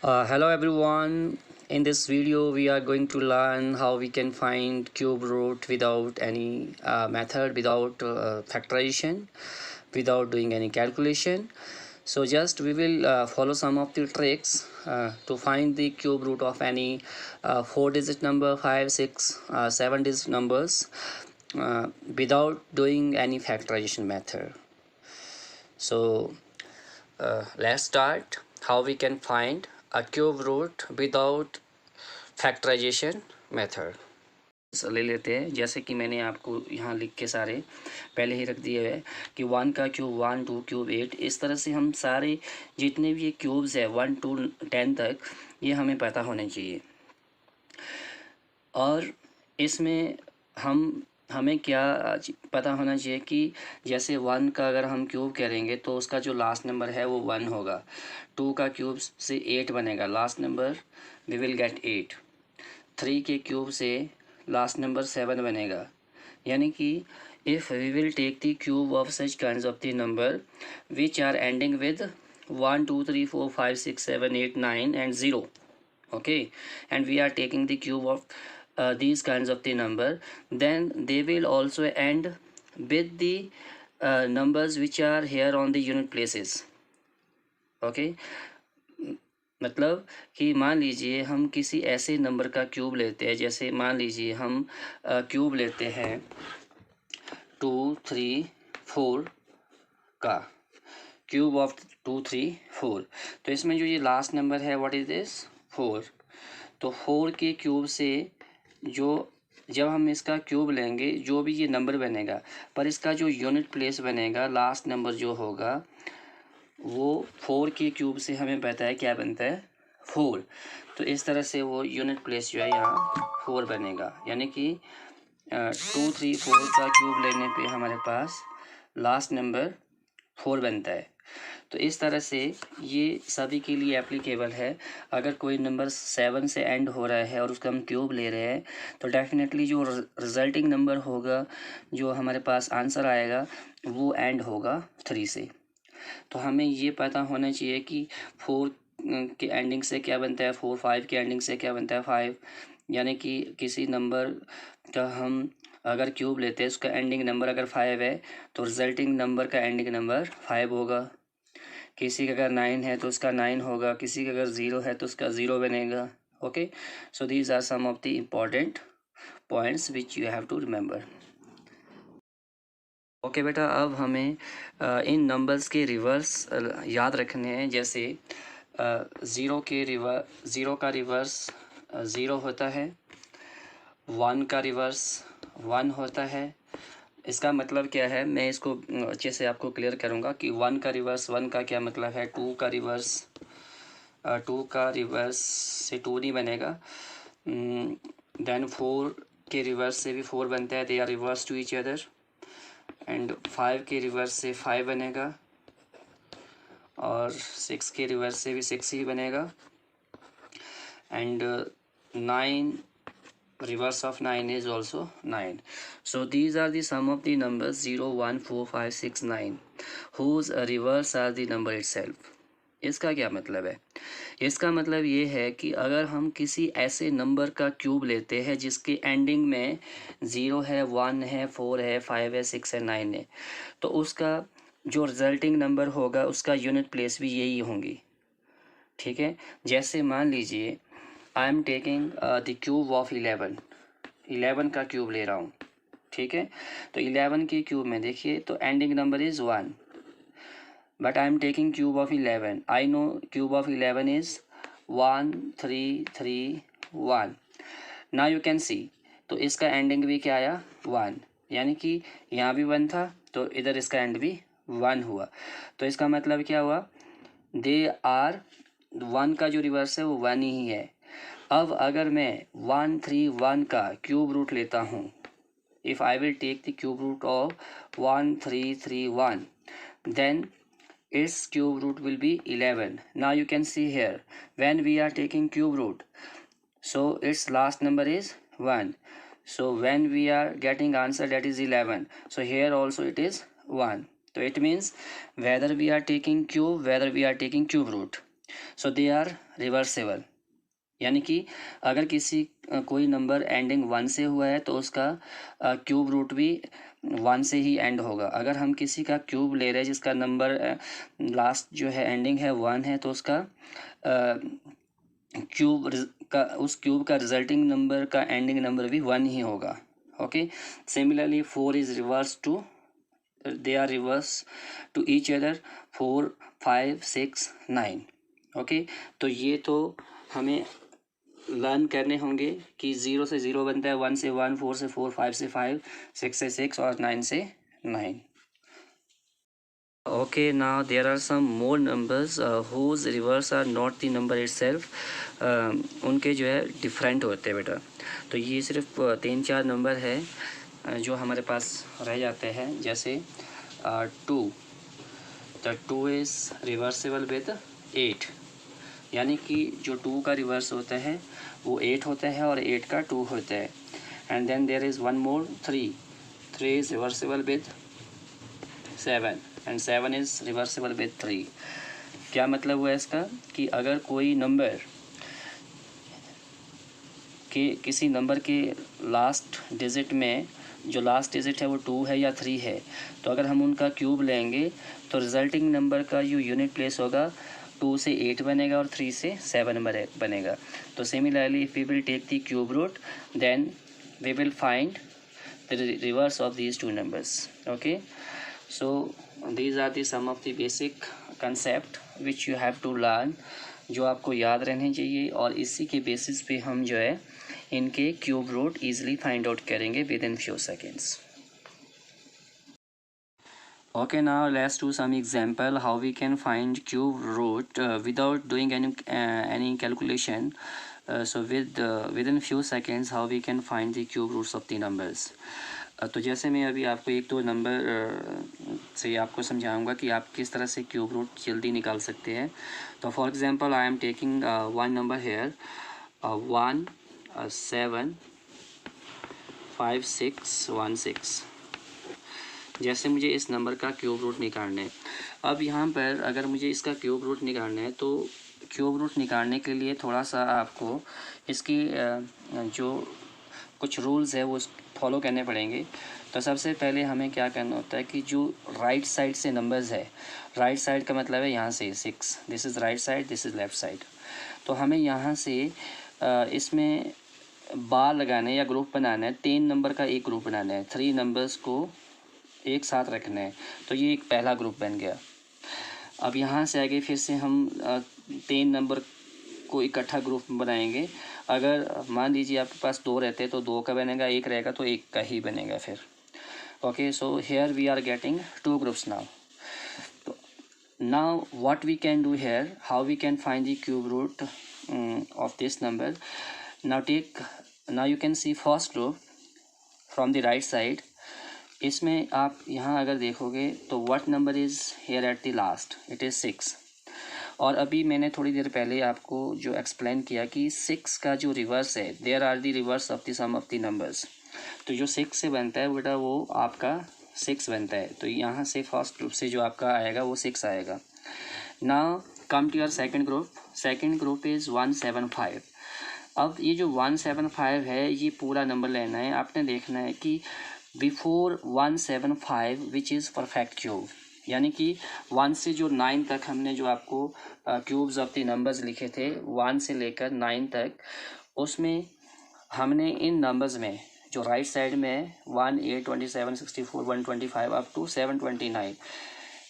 Hello everyone. In this video we are going to learn how we can find cube root without any method, without factorization, without doing any calculation. So just we will follow some of the tricks to find the cube root of any 4-digit number, 5, 6, 7-digit numbers without doing any factorization method. So let's start how we can find a cube root without factorisation method ले लेते हैं। जैसे कि मैंने आपको यहाँ लिख के सारे पहले ही रख दिए है कि 1 का क्यूब 1, 2 क्यूब 8। इस तरह से हम सारे जितने भी ये क्यूब्स है 1 to 10 तक ये हमें पता होने चाहिए। और इसमें हमें क्या पता होना चाहिए कि जैसे 1 का अगर हम क्यूब करेंगे तो उसका जो लास्ट नंबर है वो 1 होगा। 2 का क्यूब से 8 बनेगा, last number we will get 8। 3 के क्यूब से लास्ट नंबर 7 बनेगा। यानी कि if we will take the cube of such kinds of the number which are ending with 1 2 3 4 5 6 7 8 9 and 0, okay, and we are taking the cube of these kinds of the number, then they will also end with the numbers which are here on the unit places, okay। मतलब कि मान लीजिए हम किसी ऐसे number का cube लेते हैं, जैसे मान लीजिए हम क्यूब लेते हैं 2 3 4 का क्यूब ऑफ 2 3 4। तो इसमें जो ये लास्ट नंबर है व्हाट इज दिस 4। तो 4 के क्यूब से जो जब हम इसका क्यूब लेंगे जो भी ये नंबर बनेगा, पर इसका जो यूनिट प्लेस बनेगा लास्ट नंबर जो होगा वो 4 के क्यूब से हमें पता है क्या बनता है 4। तो इस तरह से वो यूनिट प्लेस जो है यहाँ 4 बनेगा। यानी कि 2 3 4 का क्यूब लेने पे हमारे पास लास्ट नंबर 4 बनता है। तो इस तरह से ये सभी के लिए एप्लीकेबल है। अगर कोई नंबर 7 से एंड हो रहा है और उसका हम क्यूब ले रहे हैं तो डेफिनेटली जो रिजल्टिंग नंबर होगा, जो हमारे पास आंसर आएगा वो एंड होगा 3 से। तो हमें ये पता होना चाहिए कि 4 के एंडिंग से क्या बनता है 4, 5 के एंडिंग से क्या बनता है 5। यानी कि किसी नंबर का हम अगर क्यूब लेते हैं उसका एंडिंग नंबर अगर 5 है तो रिजल्टिंग नंबर का एंडिंग नंबर 5 होगा। किसी का अगर 9 है तो उसका 9 होगा, किसी का अगर 0 है तो उसका 0 बनेगा। Okay, so these are some of the important points which you have to remember. Okay बेटा, अब हमें इन नंबर्स के रिवर्स याद रखने हैं। जैसे 0 का रिवर्स 0 होता है, 1 का रिवर्स 1 होता है। इसका मतलब क्या है मैं इसको अच्छे से आपको क्लियर करूँगा कि 1 का रिवर्स 1 का क्या मतलब है। 2 का रिवर्स 2 का रिवर्स से 2 नहीं बनेगा। देन 4 के रिवर्स से भी 4 बनता है, they are reverse to each other. And 5 के रिवर्स से 5 बनेगा और 6 के रिवर्स से भी 6 ही बनेगा। And 9 reverse of 9 is also 9. So these are the sum of the numbers 0 1 4 5 6 9 whose reverse are the number itself. इसका क्या मतलब है? इसका मतलब ये है कि अगर हम किसी ऐसे नंबर का क्यूब लेते हैं जिसके एंडिंग में 0 है 1 है 4 है 5 है 6 है 9 है, तो उसका जो रिजल्टिंग नंबर होगा उसका यूनिट प्लेस भी यही होंगी। ठीक है, जैसे मान लीजिए I am taking the cube of 11 का क्यूब ले रहा हूँ। ठीक है, तो 11 के क्यूब में देखिए तो ending number is 1, but I am taking cube of 11। I know cube of 11 is 1 3 3 1। Now you can सी, तो इसका एंडिंग भी क्या आया 1, यानी कि यहाँ भी 1 था तो इधर इसका एंड भी 1 हुआ। तो इसका मतलब क्या हुआ, दे आर 1 का जो रिवर्स है वो 1 ही है। अब अगर मैं 1 3 1 का क्यूब रूट लेता हूँ, if I will take the cube root of 1 3 3 1, then its cube root will be 11. Now you can see here when we are taking cube root, so its last number is 1. So when we are getting answer that is 11, so here also it is 1. So it means whether we are taking cube, whether we are taking cube root, so they are reversible, यानी कि अगर कोई number ending 1 से हुआ है तो उसका cube root भी 1 से ही एंड होगा। अगर हम किसी का क्यूब ले रहे हैं जिसका नंबर लास्ट जो है एंडिंग है 1 है, तो उसका उस क्यूब का रिजल्टिंग नंबर का एंडिंग नंबर भी 1 ही होगा। Okay, similarly 4 is reverse to, they are reverse to each other, 4, 5, 6, 9। Okay, तो ये तो हमें लर्न करने होंगे कि 0 से 0 बनता है, 1 से 1, 4 से 4, 5 से 5, 6 से 6 और 9 से 9। Okay, now there are some more numbers whose reverse are not the number itself. उनके जो है डिफरेंट होते हैं बेटा। तो ये सिर्फ 3-4 नंबर है जो हमारे पास रह जाते हैं, जैसे 2, द 2 इज़ रिवर्सिबल विद 8, यानी कि जो 2 का रिवर्स होता है वो 8 होता है और 8 का 2 होता है। And then there is one more 3 is reversible with 7 and 7 is reversible with 3। क्या मतलब हुआ इसका कि अगर कोई नंबर के किसी नंबर के लास्ट डिजिट में जो लास्ट डिजिट है वो 2 है या 3 है, तो अगर हम उनका क्यूब लेंगे तो रिजल्टिंग नंबर का जो यूनिट प्लेस होगा 2 से 8 बनेगा और 3 से 7 बनेगा। तो similarly if we will take the cube root, then we will find the reverse of these two numbers. Okay, so these are the some of the basic concept which you have to learn, जो आपको याद रहने चाहिए, और इसी के basis पे हम जो है इनके cube root easily find out करेंगे within few seconds. Okay, now let's do some example how we can find cube root without doing any calculation. So within few seconds how we can find the cube roots of the numbers. तो जैसे मैं अभी आपको एक दो number से आपको समझाऊंगा कि आप किस तरह से क्यूब रूट जल्दी निकाल सकते हैं। तो for example I am taking one number here 1 7 5 6 1 6। जैसे मुझे इस नंबर का क्यूब रूट निकालना है। अब यहाँ पर अगर मुझे इसका क्यूब रूट निकालना है तो क्यूब रूट निकालने के लिए थोड़ा सा आपको इसकी जो कुछ रूल्स है वो फॉलो करने पड़ेंगे। तो सबसे पहले हमें क्या करना होता है कि जो राइट साइड से नंबर्स है, राइट साइड का मतलब है यहाँ से 6, this is right side, this is left side. तो हमें यहाँ से इसमें बार लगाना या ग्रुप बनाना है। 3 नंबर का एक ग्रुप बनाना है, 3 नंबर्स को एक साथ रखना है। तो ये एक पहला ग्रुप बन गया। अब यहाँ से आगे फिर से हम 3 नंबर को इकट्ठा ग्रुप बनाएंगे। अगर मान लीजिए आपके पास 2 रहते तो 2 का बनेगा, 1 रहेगा तो 1 का ही बनेगा फिर। Okay, so here we are getting 2 groups now. तो now what we can do here, how we can find the cube root of this number. Now you can see first group from the right side. इसमें आप यहाँ अगर देखोगे तो what number is here at the last, it is 6। और अभी मैंने थोड़ी देर पहले आपको जो एक्सप्लेन किया कि 6 का जो रिवर्स है, there are the reverse of the sum of the numbers. तो जो 6 से बनता है बेटा वो आपका 6 बनता है। तो यहाँ से फर्स्ट ग्रुप से जो आपका आएगा वो 6 आएगा। Now come to your second group. Second group is 175। अब ये जो 175 है ये पूरा नंबर लेना है। आपने देखना है कि before 175 which is perfect cube, यानी कि 1 से जो 9 तक हमने जो आपको क्यूब्स ऑफ द नंबर्स लिखे थे 1 से लेकर 9 तक, उसमें हमने इन नंबर्स में जो राइट साइड में 1, 8, 27, 64, 125 अप टू 729,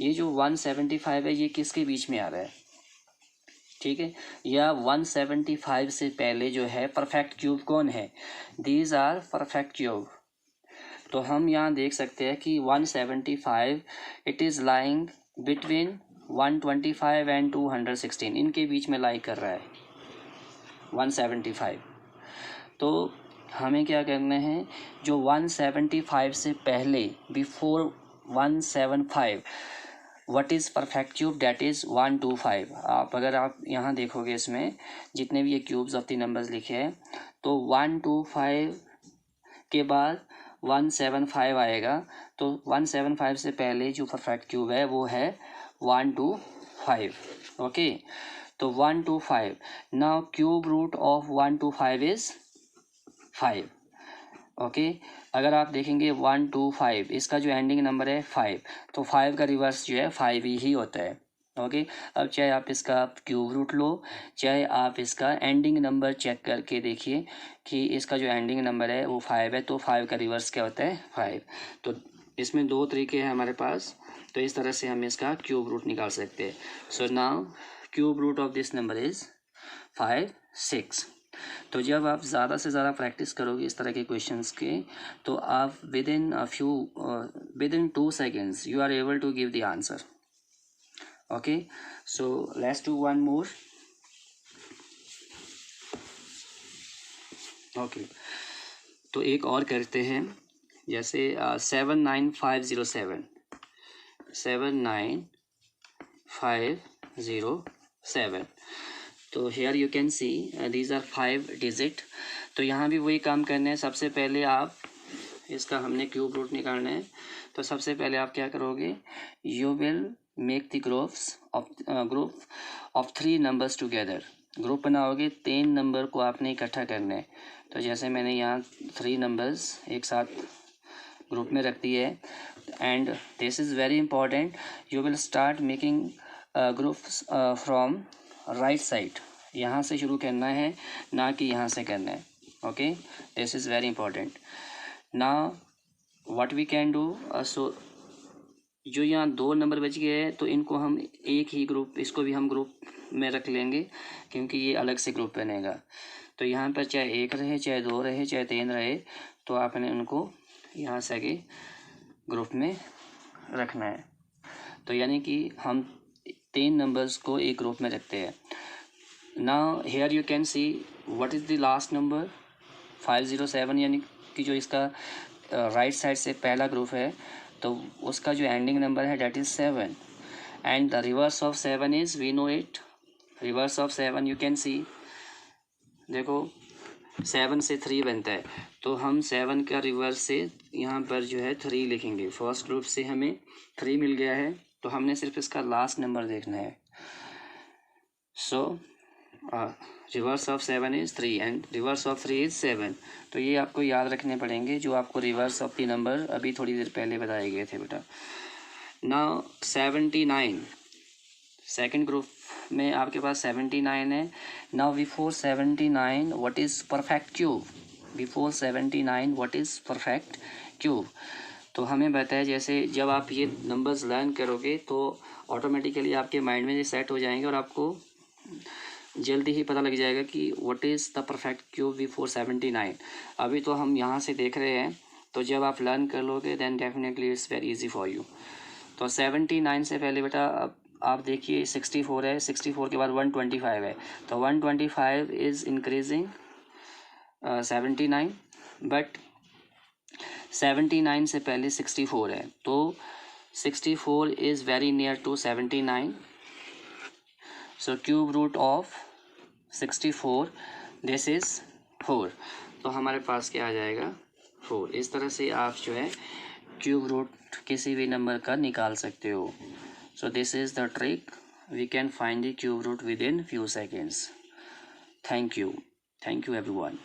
ये जो 175 है ये किसके बीच में आ रहा है, ठीक है, या 175 से पहले जो है परफेक्ट क्यूब कौन है, दीज आर परफेक्ट क्यूब। तो हम यहाँ देख सकते हैं कि 175 it is lying between 125 and 216, इनके बीच में लाई कर रहा है 175। तो हमें क्या करना है, जो 175 से पहले before 175 what is perfect cube, that is 125। अगर आप यहाँ देखोगे इसमें जितने भी ये क्यूब्स ऑफ द नंबर्स लिखे हैं तो 125 के बाद 175 आएगा। तो 175 से पहले जो परफेक्ट क्यूब है वो है 125। ओके, तो 1 to 5. Now cube root of 1 to 5 is 5. Okay, अगर आप देखेंगे 1 to 5, इसका जो एंडिंग नंबर है 5, तो 5 का रिवर्स जो है 5 ही होता है. ओके, अब चाहे आप इसका क्यूब रूट लो, चाहे आप इसका एंडिंग नंबर चेक करके देखिए कि इसका जो एंडिंग नंबर है वो 5 है, तो 5 का रिवर्स क्या होता है 5. तो इसमें दो तरीके हैं हमारे पास, तो इस तरह से हम इसका क्यूब रूट निकाल सकते हैं. So now cube root of this number is 5, 6. तो जब आप ज़्यादा से ज़्यादा प्रैक्टिस करोगे इस तरह के क्वेश्चंस के, तो आप within 2 seconds you are able to give the answer. Okay, so let's do one more. Okay, तो एक और करते हैं, जैसे 79507. 79507. तो here you can see these are 5 digit. तो यहाँ भी वही काम करना है. सबसे पहले आप इसका हमने क्यूब रूट निकालना है. तो सबसे पहले आप क्या करोगे, you will make the group of 3 numbers together. Group बनाओगे, 3 नंबर को आपने इकट्ठा करना है. तो जैसे मैंने यहाँ 3 नंबर्स एक साथ ग्रुप में रख दिए है. And this is very important, you will start making groups from right side. यहाँ से शुरू करना है, ना कि यहाँ से करना है. Okay, this is very important. Now what we can do, so जो यहाँ 2 नंबर बच गए हैं, तो इनको हम एक ही ग्रुप, इसको भी हम ग्रुप में रख लेंगे क्योंकि ये अलग से ग्रुप बनेगा. तो यहाँ पर चाहे 1 रहे, चाहे 2 रहे, चाहे 3 रहे, तो आपने उनको यहाँ से आगे ग्रुप में रखना है. तो यानी कि हम 3 नंबर्स को एक ग्रुप में रखते हैं. Now here you can see what is the last number 507, यानी कि जो इसका राइट साइड से पहला ग्रुप है, तो उसका जो एंडिंग नंबर है that is 7. And the reverse of 7 is, we know it, reverse of 7 you can see, देखो 7 से 3 बनता है, तो हम 7 का रिवर्स से यहाँ पर जो है 3 लिखेंगे. फर्स्ट ग्रुप से हमें 3 मिल गया है, तो हमने सिर्फ इसका लास्ट नंबर देखना है. सो reverse of 7 is 3 and reverse of 3 is 7. तो ये आपको याद रखने पड़ेंगे जो आपको रिवर्स ऑफ द नंबर अभी थोड़ी देर पहले बताए गए थे बेटा. नाउ 79, सेकंड ग्रुप में आपके पास 79 है. Now before 79 what is perfect cube, before 79 what is perfect cube. तो हमें बताया, जैसे जब आप ये नंबर्स लर्न करोगे तो ऑटोमेटिकली आपके माइंड में ये सेट हो जाएंगे और आपको जल्दी ही पता लग जाएगा कि what is the perfect cube before 79. अभी तो हम यहाँ से देख रहे हैं, तो जब आप लर्न कर लोगे then definitely it's very easy for you. तो 79 से पहले बेटा आप देखिए 64 है, 64 के बाद 125 है, तो 125 इज़ इंक्रीजिंग 79, बट 79 से पहले 64 है, तो 64 is very near to 79. So cube root of 64 this is 4. तो हमारे पास क्या आ जाएगा 4. इस तरह से आप जो है क्यूब रूट किसी भी नंबर का निकाल सकते हो. So this is the trick, we can find the cube root within few seconds. Thank you everyone.